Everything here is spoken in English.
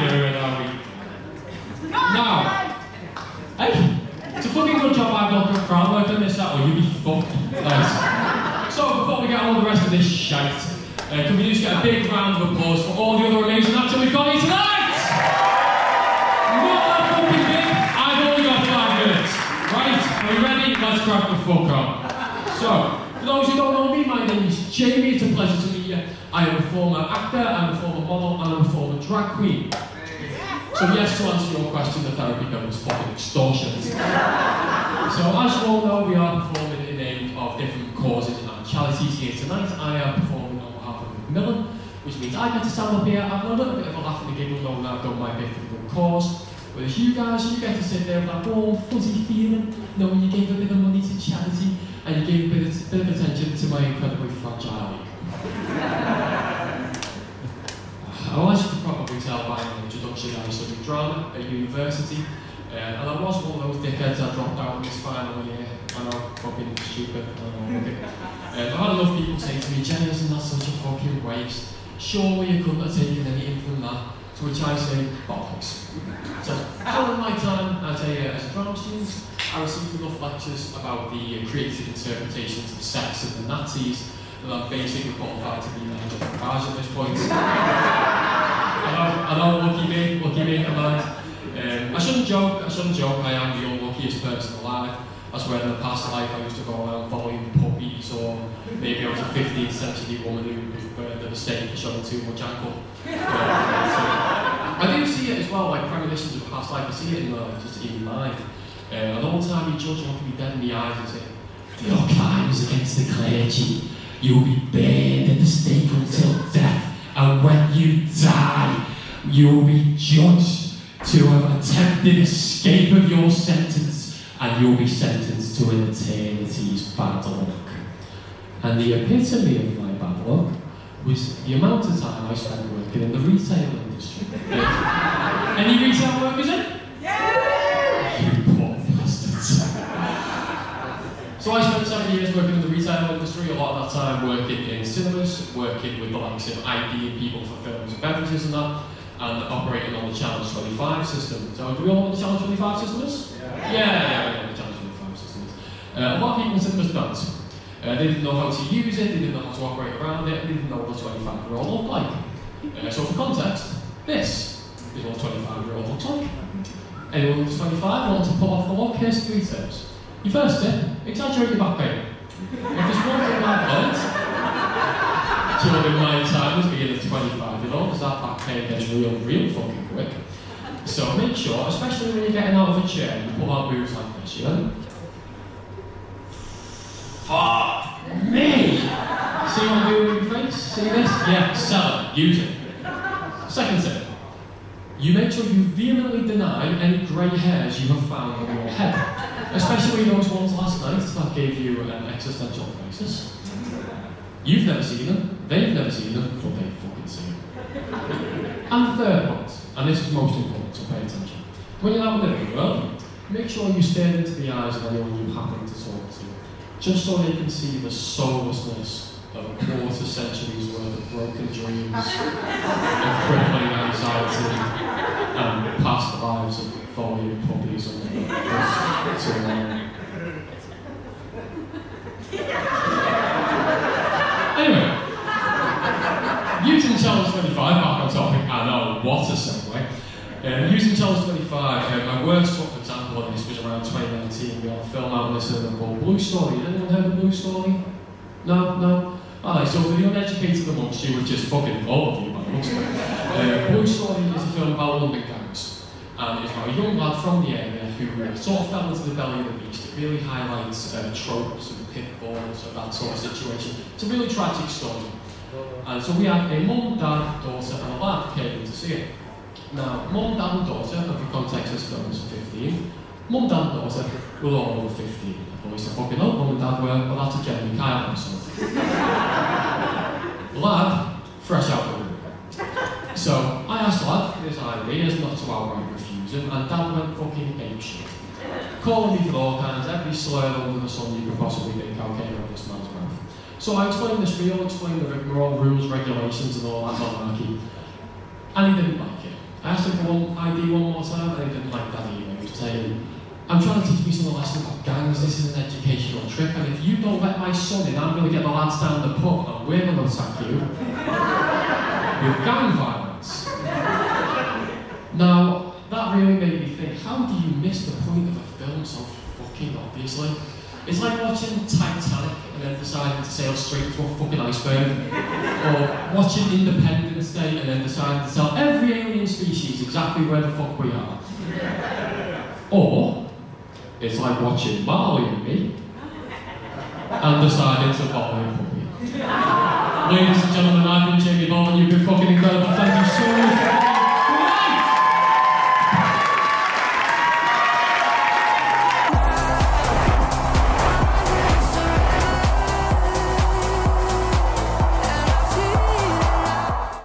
doing, are we? Now, hey, it's a fucking good job I've got good crowd work on this set, or you'd be fucked. Nice. So, before we get on with the rest of this shite, can we just get a big round of applause for all the other amazing acts we've got here tonight? Not that fucking big, I've only got 5 minutes. Right, are we ready? Let's crack the fuck on. So, for those who don't know me, my name is Jamie. It's a pleasure to meet you. I am a former actor, I'm a former model, and I'm a former drag queen. So yes, to answer your question, the therapy bill was fucking extortion. So as you all know, we are performing in name of different causes and charities here tonight. I am performing on behalf of Macmillan, which means I get to stand up here, have a little bit of a laugh and a giggle knowing I've done my bit for the good cause. Whereas you guys, you get to sit there with that warm, fuzzy feeling, knowing you gave a bit of money to charity and you gave a bit of attention to my incredibly fragile ego. Well, as you can probably tell by my introduction, I studied drama at university, and I was one of those dickheads that dropped out in this final year. I know, fucking stupid, I know, okay. I've had enough people say to me, Jenny, isn't that such a fucking waste? Surely you couldn't have taken anything from that. To which I say, bollocks. So, during my time as a drama student, I received enough lectures about the creative interpretations of sex and the Nazis that I'm basically qualified to be manager for cars at this point. I know, lucky me, come on. I shouldn't joke, I am the unluckiest person alive. I swear in the past life I used to go around following puppies, or maybe I was a 15th century woman who burned the mistake for showing too much ankle. I do see it as well, like premonitions of a past life, I see it in just in mind. And all the time you judge one can be dead in the eyes and say, for your crimes against the clergy, you will be burned at the stake until death, and when you die, you will be judged to have attempted escape of your sentence, and you will be sentenced to an eternity's bad luck. And the epitome of my bad luck was the amount of time I spent working in the retail industry. Any retail workers in? Yeah! You poor bastards. So I spent 7 years working in the retail industry, a lot of that time working in cinemas, working with the likes of ID people for films and beverages and that, and operating on the Challenge 25 system. So do we all know what the Challenge 25 system is? Yeah, the Challenge 25 system is. A lot of people in cinemas don't. They didn't know how to use it, they didn't know how to operate around it, they didn't know what a 25-year-old looked like. So for context, this is what a 25-year-old looks like. Anyone who's 25 wants to pull off the look, here's 3 tips. Your first tip, exaggerate your back pain. If there's one thing I've learned during my time as being a 25-year-old, is that back pain gets real fucking quick. So make sure, especially when you're getting out of a chair, you pull out moves like this, you know? Fuck me! See what I'm doing with your face? See this? Yeah, sell it, use it. Second tip, you make sure you vehemently deny any grey hairs you have found on your head. Especially those ones last night that gave you an existential crisis. You've never seen them, they've never seen them, but they fucking see them. And the third point, and this is most important, so pay attention. When you're out living in the world, make sure you stare into the eyes of anyone you happen to talk to, just so they can see the soullessness of a quarter century's worth of broken dreams, and crippling anxiety, and past lives of following puppies on the bus too long. Anyway, using Challenge 25, back on topic, I know, what a segue. Using Challenge 25, my worst example of this was around 2019. We had a film out in the cinema called Blue Story. Has anyone heard of Blue Story? No? Alright, so for the uneducated amongst you, which is fucking all of you by the looks of it, Blue Story is a film about London gangs. And it's about a young lad from the area who sort of fell into the belly of the beast. It really highlights tropes and pitfalls of that sort of situation. It's a really tragic story. And so we had a mum, dad, daughter, and a lad came in to see it. Now, mum, dad, and daughter, and for context, this film was 15. Mum, dad, and daughter were all over 15. I always said, fucking hell, mum and dad were, well, that's a Jeremy Kyle episode. Lad, fresh out the room. So, I asked Lad for his ideas, not to outright refuse him, and Dad went fucking apeshit. Calling me for all kinds, every slur under the sun you could possibly think out came out of this man's mouth. So I explained the spiel, explained the rigmarole, rules, regulations, and all that malarkey. And he didn't like it. I asked him for one ID one more time, and he didn't like that either. He was saying, I'm trying to teach me some lesson about gangs, this is an educational trip, and if you don't let my son in, I'm going to get the lads down the pub, and we're going to attack you with gang violence. Now, that really made me think, how do you miss the point of a film so fucking obviously? It's like watching Titanic and then deciding to sail straight to a fucking iceberg. Or watching Independence Day and then deciding to tell every alien species exactly where the fuck we are. Or, it's like watching Marley and Me and deciding to follow a puppy. Ladies and gentlemen, I've been Jamie Boulton, you've been fucking incredible.